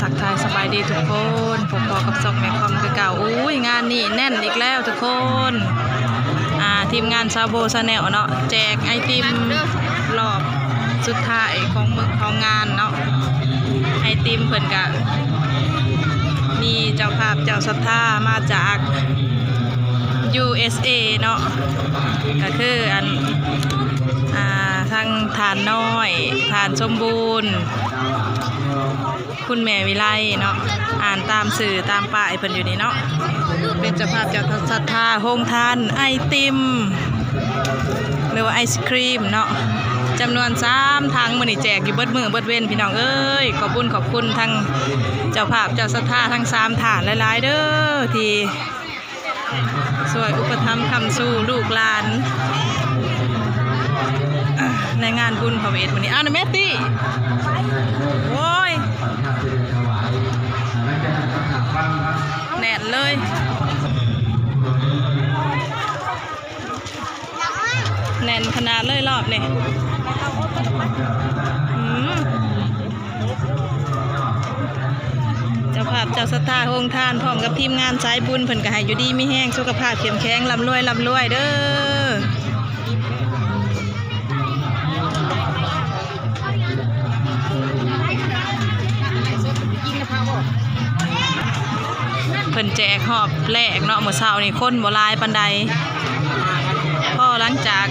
กทายสบายดีทุกคนผมพอกับส่งแม่คอมคือเก่าอุ้ยงานนี่แน่นอีกแล้วทุกคนทีมงานซาโบซาแนลเนาะแจกไอติมรอบสุดท้ายของงานเนาะไอติมเพิ่นกะมีเจ้าภาพเจ้าศรัทธามาจาก USA เนาะก็คือทางฐานน้อยฐานสมบูรณ์คุณแม่วิไลเนาะอ่านตามสื่อตามป้ายเพิ่นอยู่นี่เนาะเป็นเจ้าภาพเจ้าศรัทธาโฮงทานไอติมหรือว่าไอศครีมเนาะจำนวน3ถังมื้อนี้แจกอยู่เบิดมื้อเบิดเว้นพี่น้องเอ้ยขอบคุณทั้งเจ้าภาพเจ้าศรัทธาทั้ง3ฐานหลายๆเด้อที่สวยอุปถัมภ์คำสู้ลูกหลานในงานบุญพระเวทวันนี้นะแม่ตี้โอ้ยแน่นเลยแน่นขนาดเลยรอบนี่เจ้าภาพเจ้าศรัทธาโฮงทานพร้อมกับทีมงานสายบุญเพิ่นก็ให้อยู่ดีมีแห้งสุขภาพเข้มแข็งร่ำรวยเด้อเพิ่นแจกหอบแรกเนาะเมื่อเช้านี่คนบ่หลายปานใดพอหลังจาก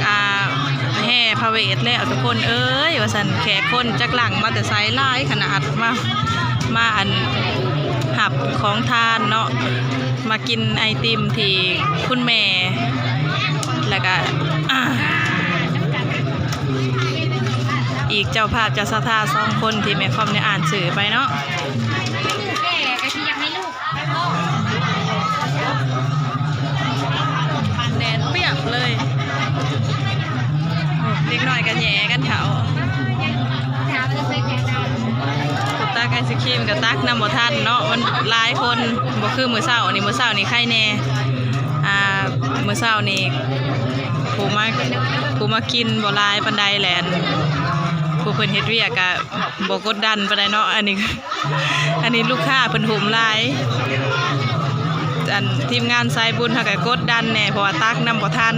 แห่พระเวทแล้วทุกคนเอ้ยว่าซั่นแขกคนจักหลังมาแต่ไสหลายขนาดมาหับของทานเนาะมากินไอติมที่คุณแม่แล้วก็อีกเจ้าภาพเจ้าศรัทธา2คนที่แม่คอมได้อ่านสื่อไปเนาะแดดเปียกเลยเล็กน้อยกันแย่กันเขาตักไอศครีมกับตักน้ำบ่ทันเนาะมันหลายคนบ่คือมื้อเช้านี่ใครแน่มื้อเช้านี่ผู้มากินบ่หลายปานใดแหละผู้เพิ่นเฮ็ดเวียกก็บ่กดดันปานใดเนาะอันนี้ลูกค้าเพิ่นหุ่มหลายทีมงานสายบุญเขาก็กดดันแน่เพราะว่าตักน้ำบ่ทัน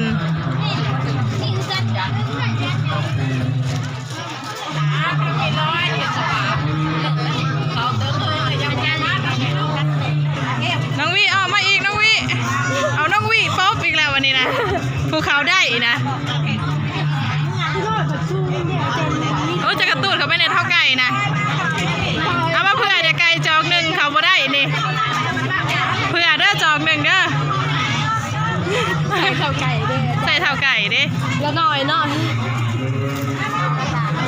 น้องวิเอามาอีกน้องวิเอาน้องวิป๊อบอีกแล้ววันนี้นะภูเขาได้นะโอ้จะกระตูดเขาไปในเท่าไก่นะเอามาเพื่อจะไก่จอกหนึ่งเขาบ่ได้นี่เพื่อเด้อจอกหนึ่งเด้อใส่เท่าไก่เด้แล้วหน่อย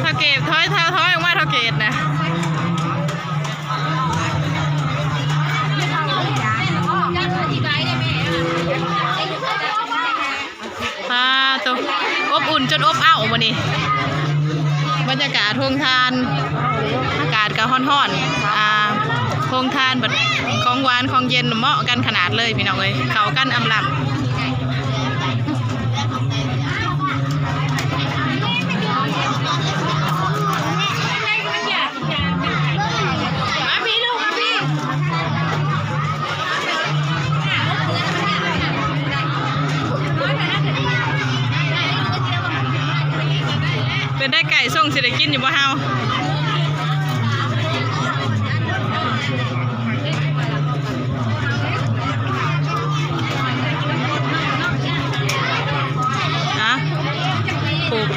เท่าเกตถอยออกมาเท่าเกตนะตัวอบอุ่นจนอบอ้าววันนี้บรรยากาศโฮงทานอากาศก็ฮ้อนๆโฮงทานแบบของหวานของเย็นเหมาะกันขนาดเลยพี่น้องเลยเขากันอำลำเป็นได้ไก่ส่งสิได้กินอยู่บ่เฮา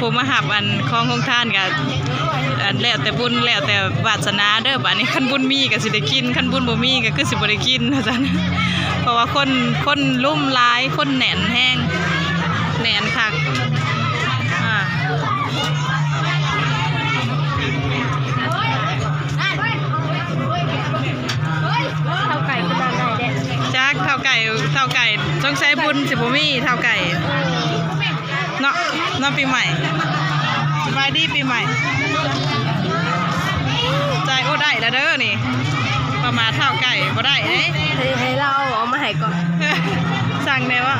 ผู้มาหับของโฮงทานกับแล้วแต่บุญแล้วแต่วาสนาเด้อบัดนี้คันบุญมีก็สิได้กินคันบุญบ่มีก็คือสิบ่ได้กินว่าซั่นเพราะว่าคนลุ่มหลายคนแน่นแห้งแน่นคักจักเท่าไก่ต้องใช้บุญสิบ่มีเท่าไก่เนาะปีใหม่สบายดีปีใหม่ใจโอ้ได้แล้วเด้อนี่ประมาณเท่าไก่บ่ได้เด้ให้เราเอามาให้ก่อนสั่งแน่ว่า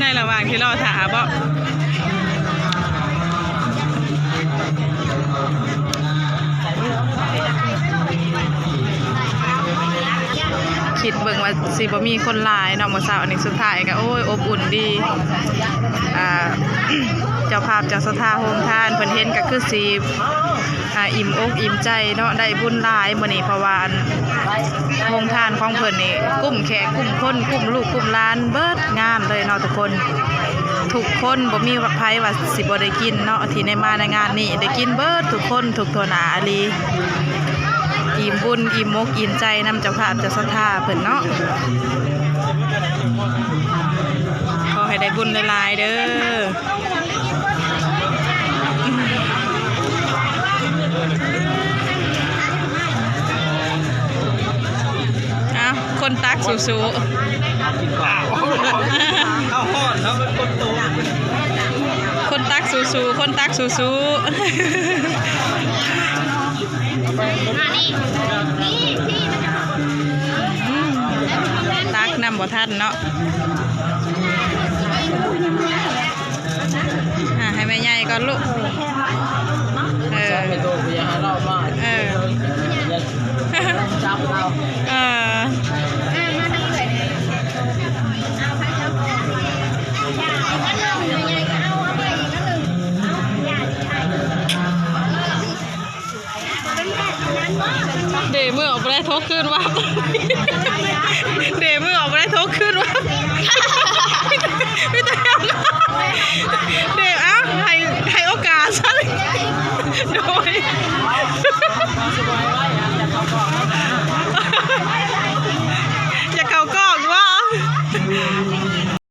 ในระหว่างที่รอถาบ่คิดเบิ่งว่าสิบ่มีคนหลายเนาะมื้อเช้านี้สุดท้ายก็โอ้ยอบอุ่นดีเจ้าภาพเจ้าศรัทธาโฮมทานเพิ่นเห็นก็คือสิอิ่มอกอิ่มใจเนาะได้บุญหลายมื้อนี้เพราะว่าโฮมทานของเพิ่นนี่กุ้มแขกกุ้มคนกุ้มลูกกุ้มหลานเบิดงานเลยเนาะทุกคนทุกคนบ่มีไผว่าสิบ่ได้กินเนาะที่ในมาในงานนี้ได้กินเบิดทุกคนทุกทั่วหน้าอลีอิ่มบุญอิ่มมกอิ่มใจนำเจ้าภาพเจ้าศรัทธาเพิ่นเนาะขอให้ได้บุญหลายๆเด้อเอาคนตักสู้ๆเอาห่อนแล้วมันกดตัวคนตักสู้ๆคนตักสู้ๆตักนำบ่ทันเนาะให้แม่ใหญ่ก่อนลูกไปตัวอย่าหาเรามากจับเราเดมือออกไปได้ทกขึ้นว่าเดมือออกไปได้ทกขึ้นว่าไม่ต้องเดอ้าวให้โอกาสซะโดย